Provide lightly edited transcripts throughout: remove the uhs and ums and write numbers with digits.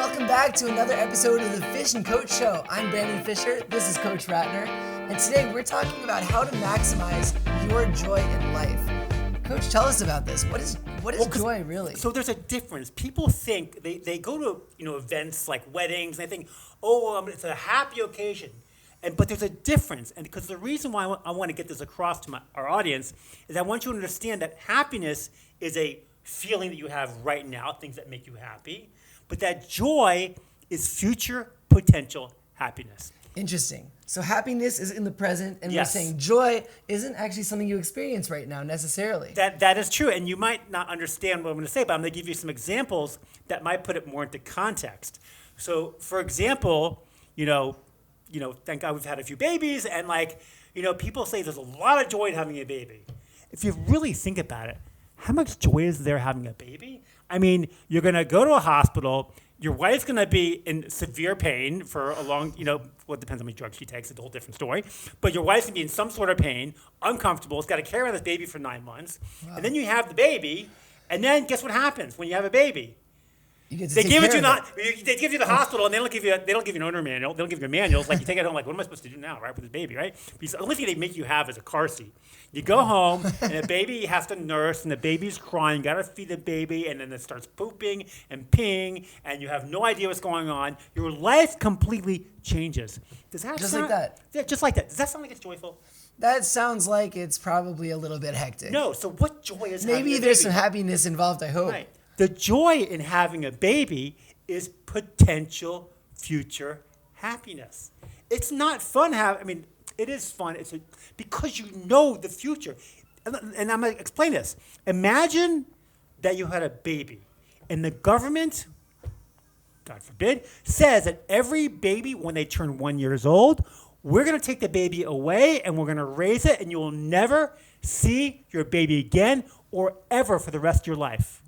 welcome back to another episode of the Fish and Coach Show. I'm Brandon Fisher, this is Coach Ratner, and today we're talking about how to maximize your joy in life. Coach, tell us about this. What is joy really? So there's a difference. People think, they go to events like weddings, and they think, it's a happy occasion. But there's a difference, and because the reason why I want to get this across to our audience is I want you to understand that happiness is a feeling that you have right now, things that make you happy, but that joy is future potential happiness. Interesting. So happiness is in the present, and Yes. we're saying joy isn't actually something you experience right now necessarily. That is true, and you might not understand what I'm going to say, but I'm going to give you some examples that might put it more into context. So, for example, thank God we've had a few babies, and people say there's a lot of joy in having a baby. If you really think about it, how much joy is there having a baby? I mean, you're going to go to a hospital, your wife's going to be in severe pain for a long, it depends on how many drugs she takes, it's a whole different story. But your wife's going to be in some sort of pain, uncomfortable, it's got to carry around this baby for 9 months. Wow. And then you have the baby, and then guess what happens when you have a baby? They give you the hospital, and they don't give you an owner manual. They don't give you a manual. It's like you take it home, like, what am I supposed to do now, right, with this baby, right? Because the only thing they make you have is a car seat. You go home, and the baby has to nurse, and the baby's crying. You got to feed the baby, and then it starts pooping and peeing, and you have no idea what's going on. Your life completely changes. Does that Just sound, like that? Yeah, just like that. Does that sound like it's joyful? That sounds like it's probably a little bit hectic. No. So what joy is having a baby? Maybe there's some happiness involved, I hope. Right. The joy in having a baby is potential future happiness. It's not fun it is fun. Because you know the future. And I'm going to explain this. Imagine that you had a baby and the government, God forbid, says that every baby, when they turn 1 year old, we're going to take the baby away and we're going to raise it and you will never see your baby again or ever for the rest of your life.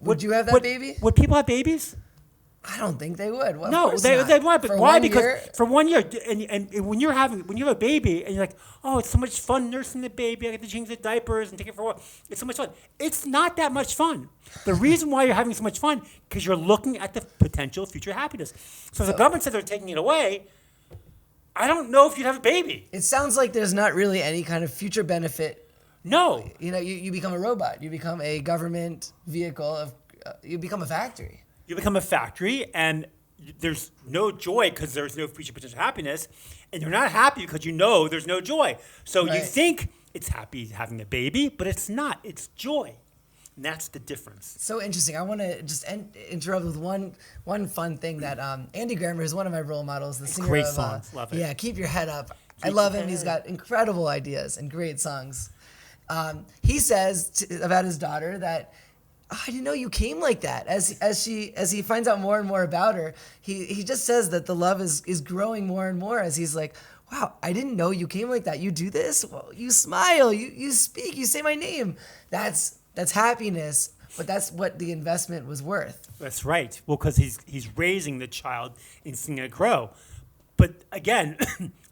Would you have that baby? Would people have babies? I don't think they would. Well, No, they would. But for why? 1 Because year? for 1 year, and when you have a baby, and you're like, oh, it's so much fun nursing the baby. I get to change the diapers and take it for a walk. It's so much fun. It's not that much fun. The reason why you're having so much fun because you're looking at the potential future happiness. So if the government said they're taking it away, I don't know if you'd have a baby. It sounds like there's not really any kind of future benefit. No. You become a robot. You become a government vehicle. You become a factory. You become a factory, and there's no joy because there's no future potential happiness, and you're not happy because you know there's no joy. So Right. you think it's happy having a baby, but it's not. It's joy. And that's the difference. So interesting. I want to just interrupt with one fun thing that Andy Grammer is one of my role models. The singer Great of songs. Love it. Yeah, Keep Your Head Up. I love him. He's got incredible ideas and great songs. He says about his daughter that, I didn't know you came like that. As he finds out more and more about her, he just says that the love is growing more and more as he's like, wow, I didn't know you came like that. You do this? Well, you smile, you speak, you say my name. That's happiness, but that's what the investment was worth. That's right. Well, because he's raising the child and seeing it grow. But again,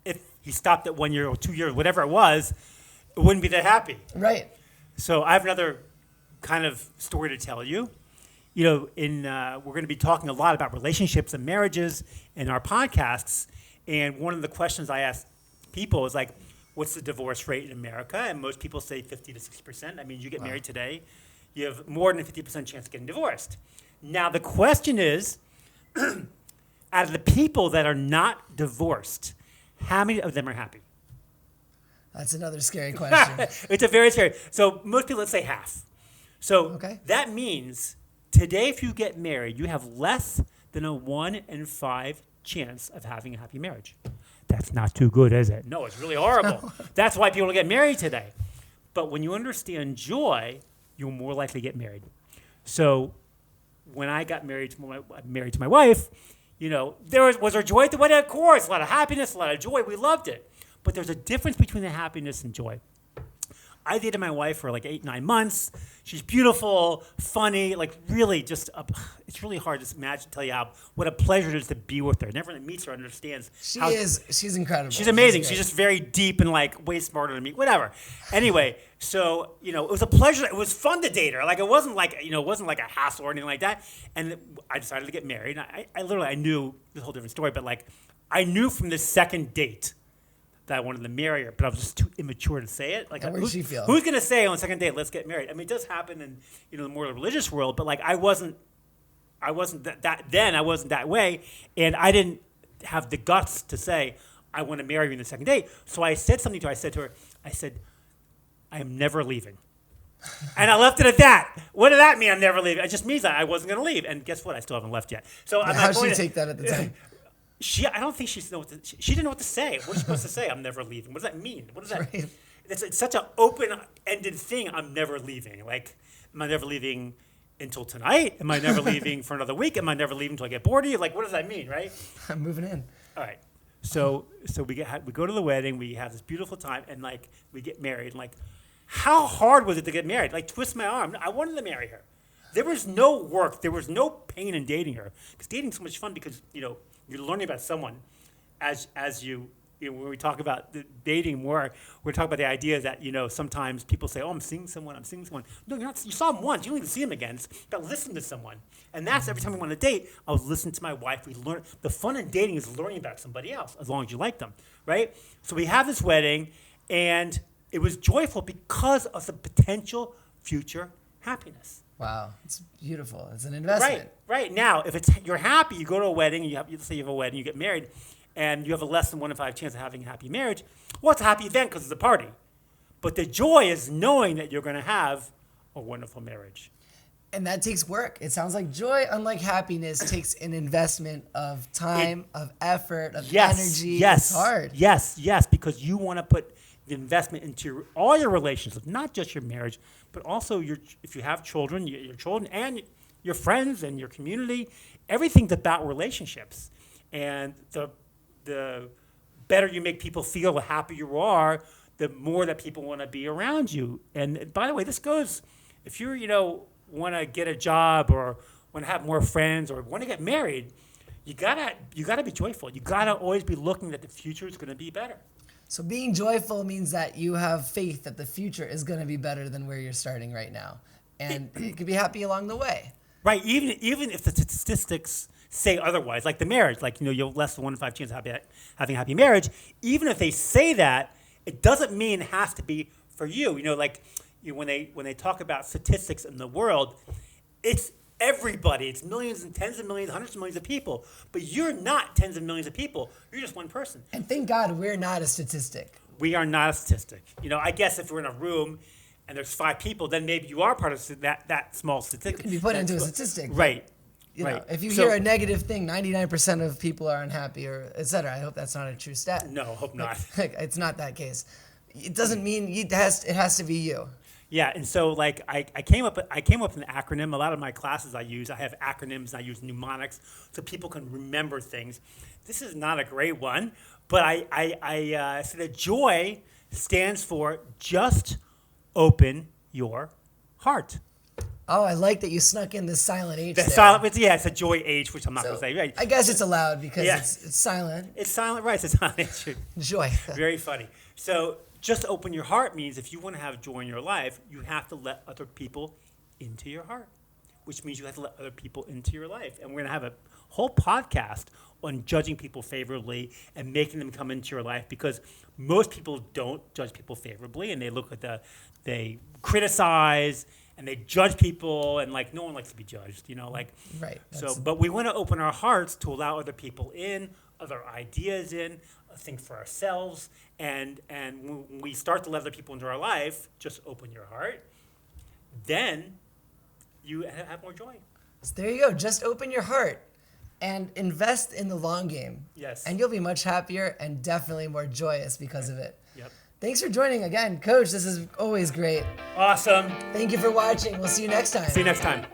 if he stopped at 1 year or 2 years, whatever it was, it wouldn't be that happy. Right. So I have another kind of story to tell you. We're going to be talking a lot about relationships and marriages in our podcasts. And one of the questions I ask people is like, what's the divorce rate in America? And most people say 50 to 60%. I mean, you get married today, you have more than a 50% chance of getting divorced. Now, the question is, out of the people that are not divorced, how many of them are happy? That's another scary question. It's a very scary. So most people, let's say half. So that means today, if you get married, you have less than a 1 in 5 chance of having a happy marriage. That's not too good, is it? No, it's really horrible. That's why people don't get married today. But when you understand joy, you're more likely to get married. So when I got married to my wife, was there joy at the wedding? Of course, a lot of happiness, a lot of joy. We loved it. But there's a difference between the happiness and joy. I dated my wife for like 8-9 months. She's beautiful, funny, like really just. It's really hard to imagine, tell you what a pleasure it is to be with her. And everyone that meets her understands. She's incredible. She's amazing. She's just very deep and like way smarter than me. Whatever. Anyway, so it was a pleasure. It was fun to date her. Like it wasn't like it wasn't like a hassle or anything like that. And I decided to get married. And I knew this whole different story, but like I knew from the second date that I wanted to marry her, but I was just too immature to say it. Like, how did she feel? Who's gonna say on the second date, let's get married? I mean, it does happen in the more religious world, but like I wasn't that then. I wasn't that way, and I didn't have the guts to say I want to marry you in the second date. So I said something to her. I said, I am never leaving, and I left it at that. What did that mean? I'm never leaving. It just means that I wasn't gonna leave. And guess what? I still haven't left yet. So how did she take that at the time? I don't think she didn't know what to say. What are you supposed to say? I'm never leaving. What does that mean? What does that? Right. It's such an open-ended thing. I'm never leaving. Like, am I never leaving until tonight? Am I never leaving for another week? Am I never leaving until I get bored of you? Like, what does that mean, right? I'm moving in. All right. So we go to the wedding. We have this beautiful time, and like we get married. And like, how hard was it to get married? Like, twist my arm. I wanted to marry her. There was no work. There was no pain in dating her, because dating's so much fun because you're learning about someone as you when we talk about the dating more, we're talking about the idea that, sometimes people say, oh, I'm seeing someone. No, you're not. You saw him once. You don't need to see him again. It's about listening to someone. And that's every time we want to date, I was listening to my wife. We learn. The fun in dating is learning about somebody else, as long as you like them, right? So we have this wedding, and it was joyful because of the potential future happiness. Wow, it's beautiful. It's an investment. Right. Now, if you're happy, you go to a wedding, let's say you have a wedding, you get married, and you have a less than 1 in 5 chance of having a happy marriage. Well, it's a happy event because it's a party. But the joy is knowing that you're going to have a wonderful marriage. And that takes work. It sounds like joy, unlike happiness, takes an investment of time, of effort, of energy. Yes, it's hard. Yes, because you want to put the investment into all your relationships, not just your marriage, but also if you have children, your children and your friends and your community. Everything's about relationships. And the better you make people feel, the happier you are, the more that people want to be around you. And by the way, this goes, if you want to get a job or want to have more friends or want to get married, you gotta be joyful. You gotta always be looking that the future is going to be better. So being joyful means that you have faith that the future is going to be better than where you're starting right now, and you can be happy along the way. Right. Even if the statistics say otherwise, like the marriage, like you have less than 1 in 5 chance of having a happy marriage. Even if they say that, it doesn't mean it has to be for you. When they talk about statistics in the world, it's everybody. It's millions and tens of millions, hundreds of millions of people. But you're not tens of millions of people. You're just one person. And thank God we're not a statistic. We are not a statistic. I guess if we're in a room and there's 5 people, then maybe you are part of that small statistic. You can be put into a statistic. Right. If you hear a negative thing, 99% of people are unhappy, or et cetera. I hope that's not a true stat. No, hope not. It's not that case. It doesn't mean it has to be you. Yeah, and so like I came up with an acronym. A lot of my classes I have acronyms and I use mnemonics so people can remember things. This is not a great one, but I said that joy stands for just open your heart. Oh, I like that you snuck in the silent H there. It's a joy H, which I'm not going to say. Right. I guess it's allowed because it's silent. It's silent, right? It's a silent H. Joy. Very funny. So just open your heart means if you want to have joy in your life, you have to let other people into your heart, which means you have to let other people into your life. And we're going to have a whole podcast on judging people favorably and making them come into your life, because most people don't judge people favorably, and they look at they criticize and they judge people, and like no one likes to be judged, Right. So, but we want to open our hearts to allow other people in, other ideas in, think for ourselves, and when we start to let other people into our life, just open your heart, then you have more joy. So there you go. Just open your heart and invest in the long game. Yes. And you'll be much happier and definitely more joyous because of it. Yep. Thanks for joining again, Coach. This is always great. Awesome. Thank you for watching. We'll see you next time. See you next time.